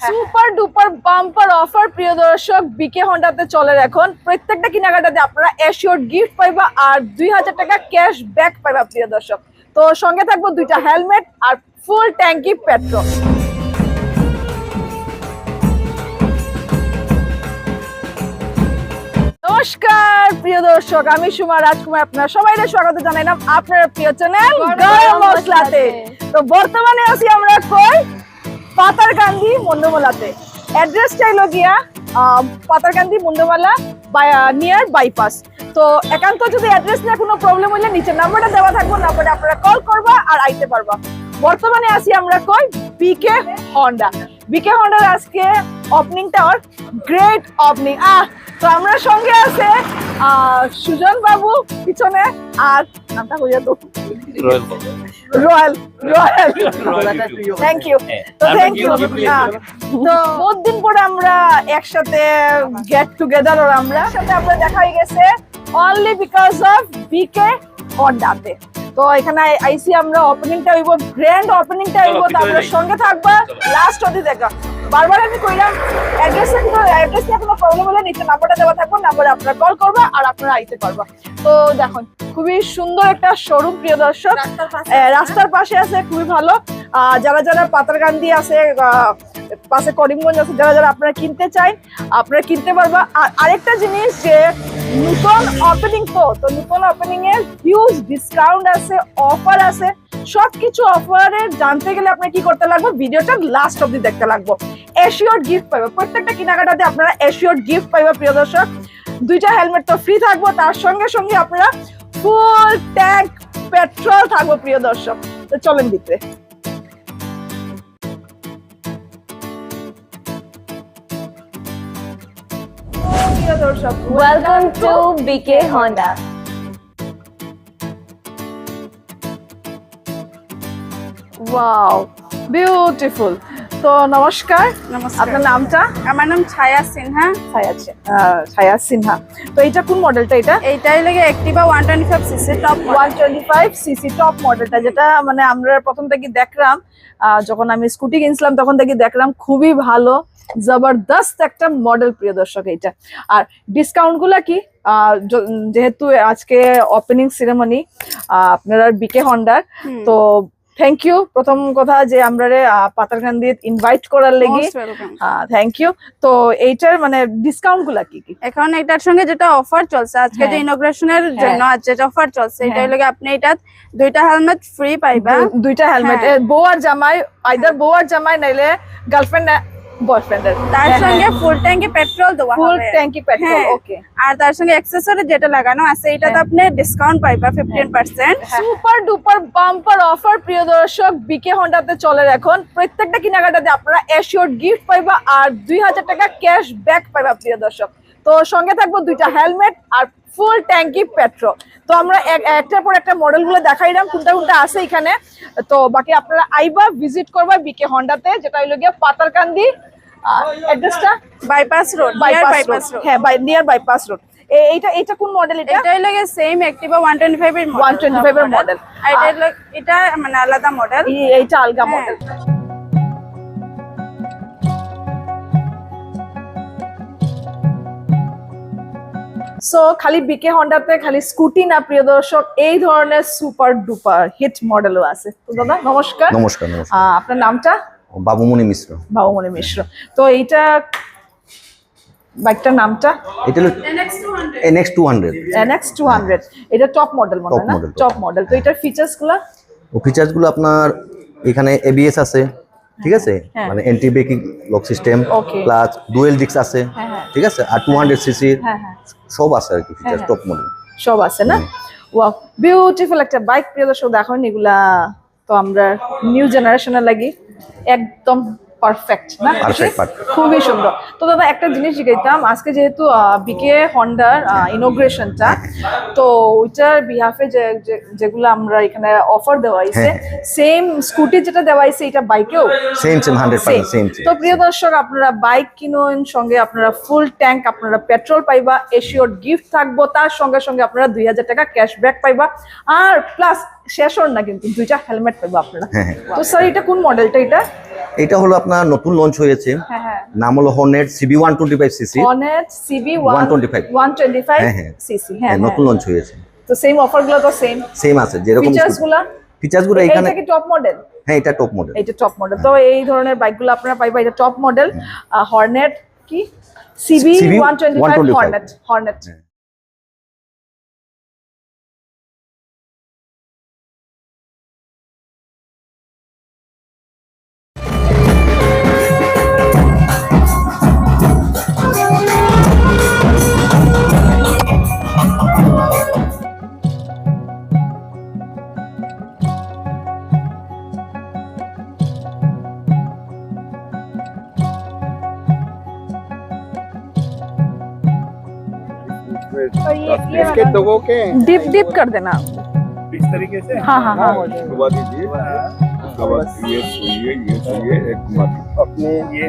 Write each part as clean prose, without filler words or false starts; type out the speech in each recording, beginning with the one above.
Super duper bumper offer প্রিয় দর্শক বিকে হন্ডাতে চলে এখন প্রত্যেকটা কেনাকাটাতে আপনারা এশিওর গিফট পাইবা আর 2000 টাকা ক্যাশ ব্যাক পাইবা প্রিয় দর্শক। তো সঙ্গে থাকবো দুইটা হেলমেট আর ফুল ট্যাঙ্কি পেট্রোল। নমস্কার প্রিয় দর্শক, আমি সুমা রাজকুমার আপনারা সবাইকে স্বাগত জানাইলাম আপনার প্রিয় চ্যানেল গরম মশলাতে। তো বর্তমানে আছি আমরা কই পাতারকান্দি মন্ডমালাতে। অ্যাড্রেসটা হলো গিয়া পাতারকান্দি মন্ডমালা নিয়ার বাইপাস। তো একান্ত যদি অ্যাড্রেস নিয়ে কোনো প্রবলেম হইলে নিচে নাম্বারটা দেওয়া থাকবো, নাম্বারে আপনারা কল করবা আর আইতে পারবা। বর্তমানে আছি আমরা কই বিকে হন্ডা। বিকে হন্ডার আজকে ওপেনিংটা ওর গ্রেট ওপেনিং। তো আমরা সঙ্গে আছে সুজন বাবু পিছনে, আর নামটা হইয়া তো রয়্যাল থ্যাংক ইউ। তো থ্যাংক ইউ। তো বহুত দিন পরে আমরা একসাথে গেট টুগেদার, আর আমরা সাথে আমরা দেখা হয়ে গেছে অনলি বিকজ অফ বিকে হন্ডাতে। তো এখানে আইসি আমরা ওপেনিংটা হইব, গ্র্যান্ড ওপেনিংটা হইব। তো আমরা সঙ্গে থাকবা লাস্ট অবধি দেখা। বারবার আমি কইলাম অ্যাড্রেস নিয়ে কোনো প্রবলেম হলে নিচে নাম্বারটা দেওয়া থাকবো, নাম্বারে আপনারা কল করবা আর আপনারা আইতে পারবা। তো দেখুন খুবই সুন্দর একটা শোরুম প্রিয় দর্শক, রাস্তার পাশে আছে, খুবই ভালো। যারা যারা পাতারকান্দি আছে, পাশে করিমগঞ্জ আছে, যারা যারা আপনারা কিনতে চাই আপনারা কিনতে পারবা। আর আরেকটা জিনিস যে নতুন ওপেনিং, তো নতুন ওপেনিং এর হিউজ ডিসকাউন্ট আছে, অফার আছে। সবকিছু অফারে জানতে গেলে আপনার কি করতে লাগবে, ভিডিওটা লাস্ট অবধি দেখতে লাগবে। এশিওর গিফট পাইবা, প্রত্যেকটা কেনাকাটাতে আপনারা এশিওর গিফট পাইবা প্রিয় দর্শক। দুইটা হেলমেট তো ফ্রি থাকবো, তার সঙ্গে সঙ্গে আপনারা ফুল ট্যাঙ্ক পেট্রোল থাকবো প্রিয় দর্শক। তো চলেন ভিতরে। Welcome to BK Honda. Wow beautiful. তো নমস্কার, আপনার নামটা? আমার নাম ছায়া সিনহা। ছায়া সিনহা। তো এটা কোন মডেলটা? এইটাই লাগে Activa 125 CC top 125 CC top মডেলটা, যেটা মানে আমরা প্রথম থেকে দেখলাম যখন আমি স্কুটি কিনছিলাম তখন থেকে দেখলাম খুবই ভালো জবরদস্ত একটা মডেল প্রিয় দর্শক এইটা। আর ডিসকাউন্ট গুলা কি, যেহেতু আজকে ওপেনিং সেরেমনি আপনারা বিকে হন্ডার, তো থ্যাংক ইউ প্রথম কথা যে আমরা পাতারকান্দি ইনভাইট করার লাগি, থ্যাংক ইউ। তো এইটার মানে ডিসকাউন্ট গুলা কি কি? এখন এটার সঙ্গে যেটা অফার চলছে আজকে, যে ইনোগ্রেশনের জন্য যেটা অফার চলছে, এটাই লাগে আপনি এটা দুইটা হেলমেট ফ্রি পাইবা। দুইটা হেলমেট, বউ আর জামাই, আইদার বউ আর জামাই নাইলে গার্লফ্রেন্ড বয়ফ্রেন্ডের। তার সঙ্গে ফুল ট্যাঙ্কি পেট্রোল দেওয়া হবে, ফুল ট্যাঙ্কি পেট্রোল। ওকে। আর তার সঙ্গে অ্যাকসেসরি যেটা লাগানো আছে এটাতে আপনি ডিসকাউন্ট পাইবা 15%। সুপার ডুপার বাম্পার অফার প্রিয় দর্শক বিকে হন্ডাতে চলে এখন প্রত্যেকটা কেনাকাটাতে আপনারা এশিওর গিফট পাইবা আর 2000 টাকা ক্যাশ ব্যাক পাইবা প্রিয় দর্শক। তো সঙ্গে থাকবো দুইটা হেলমেট আর ফুল ট্যাঙ্কি পেট্রোল। তো আমরা একটার পর একটা মডেল গুলো দেখাইলাম কোনটা কোনটা আছে এখানে। তো বাকি আপনারা আইবা ভিজিট করবা বিকে হন্ডাতে, যেটা হইলো গিয়ে পাতারকান্দি, অ্যাড্রেসটা বাইপাস রোড, বাইপাস রোড। হ্যাঁ, নিয়ার বাইপাস রোড। এটা কোন মডেল? এটাই লাগে সেম অ্যাক্টিভা 125 এর মডেল। 125 এর মডেল। এটা মানে আলাদা মডেল, এইটা আলগা মডেল। সো খালি বিকে হন্ডাতে খালি স্কুটি না প্রিয় দর্শক, এই ধরনের সুপার ডুপার হিট মডেলও আছে। তো দাদা নমস্কার। নমস্কার। আপনার নামটা? বাবুমণি মিশ্র। বাবুমণি মিশ্র। তো এইটা বাইকটার নামটা? এটা হলো NX 200। NX 200 এটা টপ মডেল মনে হয় না? Top model. তো এটার ফিচার্স গুলো? ফিচার্স গুলো আপনার এখানে ABS আছে, ঠিক আছে, মানে anti breaking lock system, plus dual disk আছে, ঠিক আছে, আর 200 সিসি সব আছে আর কি, ফিচার্স টপ মডেল সব আছে না? ওয়াও বিউটিফুল একটা বাইক প্রিয় দর্শক। দেখুন এগুলা তো আমরা নিউ জেনারেশনের লাগি একদম পারফেক্ট না? খুবই সুন্দর। তো দাদা একটা জিনিস জিজ্ঞাসা, আজকে যেহেতু বিকে হন্ডার ইনোগ্রেশনটা, তো ওইটার বিহাফে যেগুলো আমরা এখানে অফার দেওয়া হয়েছে, সেম স্কুটি যেটা দেওয়া হয়েছে এটা বাইকেও সেম 100% সেম। তো প্রিয় দর্শক আপনারা বাইক কিনুন, সঙ্গে আপনারা ফুল ট্যাঙ্ক আপনারা পেট্রোল পাইবা, এশিওর গিফট থাকবো, তার সঙ্গে সঙ্গে আপনারা 2000 টাকা ক্যাশব্যাক পাইবা, আর প্লাস শেষ হন না কিন্তু দুইটা হেলমেট পাবো আপনারা। হ্যাঁ। তো স্যার এটা কোন মডেলটা এটা? এটা হলো আপনার নতুন লঞ্চ হয়েছে, হ্যাঁ। নাম হলো Hornet CB 125 CC. Hornet CB 125 125 CC. হ্যাঁ, নতুন লঞ্চ হয়েছে। তো সেম অফার গুলো তো সেম আছে যেরকম ফিচার্স গুলো এখানে। এটা কি টপ মডেল? হ্যাঁ, এটা টপ মডেল। এটা টপ মডেল। তো এই ধরনের বাইকগুলো আপনারা পাইবা, এটা টপ মডেল হর্নেট কি CB 125 হর্নেট। इसके दो के डिप कर देना इस तरीके से। हाँ घुमा दीजिए। उसके बाद ये सुइए एक घुमा दीजिए। अपने ये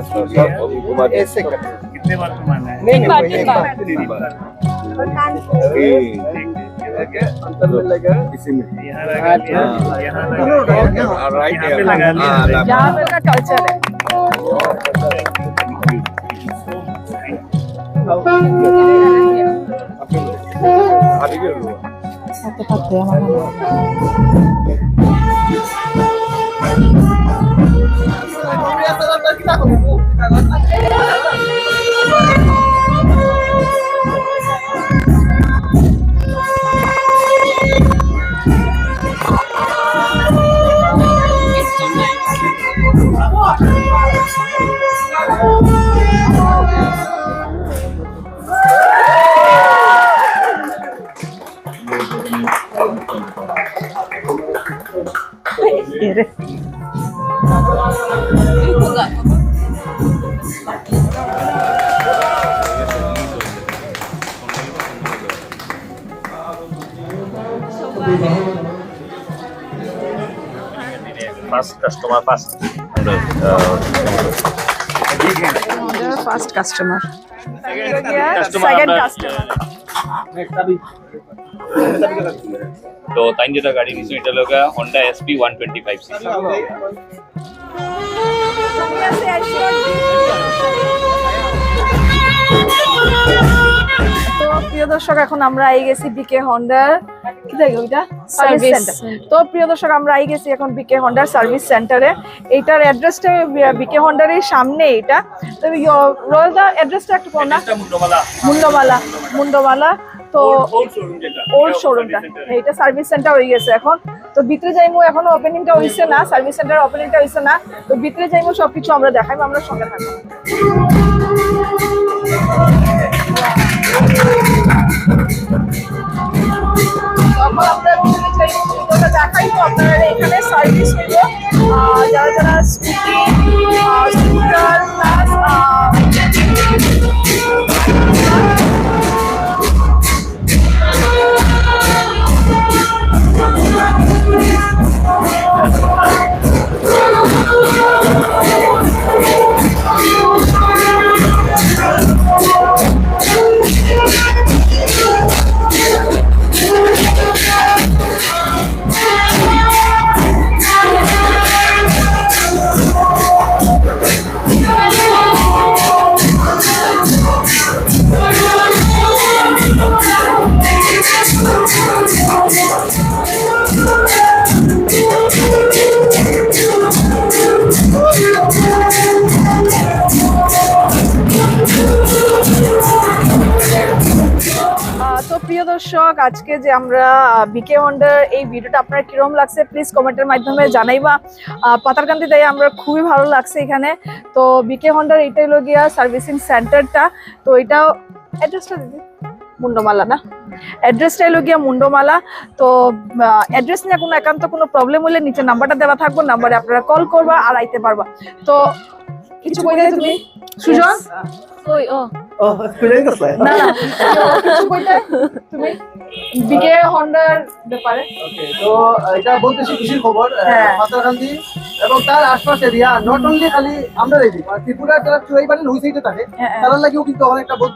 सुइए घुमा दीजिए। ऐसे कितने बार घुमाना है? एक बार। तीन बार। अंतर में लगा इसी में। यहाँ लगा राइट पे लगा लिया। यहाँ पे का कल्चर है। First customer first. First customer Customer second আপনার- कस्टमर। তো তাই যেটা গাড়ি নিছো এটা লগা Honda SP 125 cc। তো প্রিয় দর্শক এখন আমরা আই গেছি বিকে হন্ডার কি দেখো এটা সার্ভিস Service সেন্টার। তো প্রিয় দর্শক আমরা আই গেছি এখন বিকে হন্ডার সার্ভিস সেন্টারে। এইটার অ্যাড্রেসটা বিকে হন্ডারের সামনে এটা। তো রয়্যাল দা অ্যাড্রেসটা একটু কোন না? মুন্ডমালা। তো ওল্ড শোরুমটা এইটা সার্ভিস সেন্টার হয়ে গেছে এখন। তো ভিতরে যাইমু, এখনো ওপেনিংটা হইছে না, সার্ভিস সেন্টার ওপেনিংটা হইছে না। তো ভিতরে যাইমু, সবকিছু আমরা দেখাইবো, আমরা সঙ্গে থাকবো। তখন আমরা ভিতরে যাইমু, ভিতরটা দেখাইবো আপনারা। এখানে সার্ভিস হইব যারা যারা স্কুটি স্কুটার প্লাস তো প্রিয় দর্শক, আজকে যে আমরা বিকে হন্ডার এই ভিডিওটা আপনার কিরকম লাগছে প্লিজ কমেন্টের মাধ্যমে জানাইবা। পাতারকান্দি তাই আমরা খুবই ভালো লাগছে এখানে। তো বিকে হন্ডার এইটাই হলো গিয়া সার্ভিসিং সেন্টারটা। তো এটাও অ্যাড্রেসটা দিদি মুন্ডমালা না, অ্যাড্রেসটা হলো গিয়া মুন্ডমালা। তো অ্যাড্রেস নিয়ে কোনো একান্ত কোনো প্রবলেম হলে নিচে নাম্বারটা দেওয়া থাকবো, নাম্বারে আপনারা কল করবা আর আইতে পারবা। তো কিছু কইলে তুমি সুজন ওই ও না না কিছু কইলে তুমি বিকে হন্ডার ব্যাপারে। তো এটা বলতেছি খুশির খবর হ্যাঁ। পাতারকান্দি এবং তার আশপাশ এরিয়া নট অনলি খালি আমরা রেডি ত্রিপুরা যারা চুরাইবাড়ির ওই সাইডে থাকে হ্যাঁ। তারা লাগেও কিন্তু অনেকটা বহুত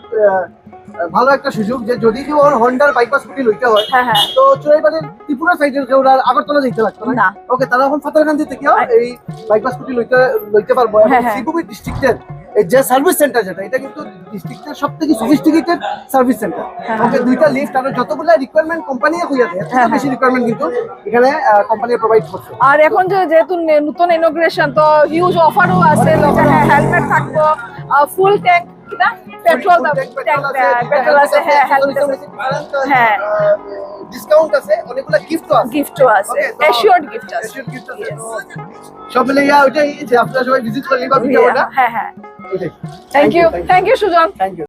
ভালো একটা সুযোগ যে যদি কেউ হন্ডার বাইক বা স্কুটি লইতে হয় হ্যাঁ, হ্যাঁ। তো চোরাইবাড়ির ত্রিপুরা সাইডের কেউ আর আগরতলা যেতে লাগতো না। না ওকে তারা এখন ফাতারকান্দি থেকে এই বাইক বা স্কুটি লইতে পারবো এবং হ্যাঁ, হ্যাঁ। শ্রীভূমি ডিস্ট্রিক্টের এই যে সার্ভিস সেন্টার যেটা এটা কিন্তু ডিস্ট্রিক্টের সবথেকে সফিস্টিকেটেড সার্ভিস সেন্টার ওকে দুইটা লিফট আর যতগুলো রিকোয়ারমেন্ট কোম্পানি হইয়া দেয় এর থেকে বেশি রিকোয়ারমেন্ট কিন্তু এখানে কোম্পানি প্রোভাইড করছে আর এখন যেহেতু নতুন ইনোগ্রেশন তো হিউজ অফারও আছে হেলমেট থাকবো ফুল ট্যাঙ্ক কিনা পেট্রোল পেট্রোল আছে হ্যাঁ হেলমেট আছে হ্যাঁ ডিসকাউন্ট আছে অনেকগুলো গিফটও আছে গিফটও আছে Okay, তো- এশিওর্ড গিফট আছে Assured gift আছে। সব মিলে ওইটাই যে আপনারা সবাই ভিজিট করলে বা ভিডিওটা হ্যাঁ হ্যাঁ ওইটাই thank you Sujan thank you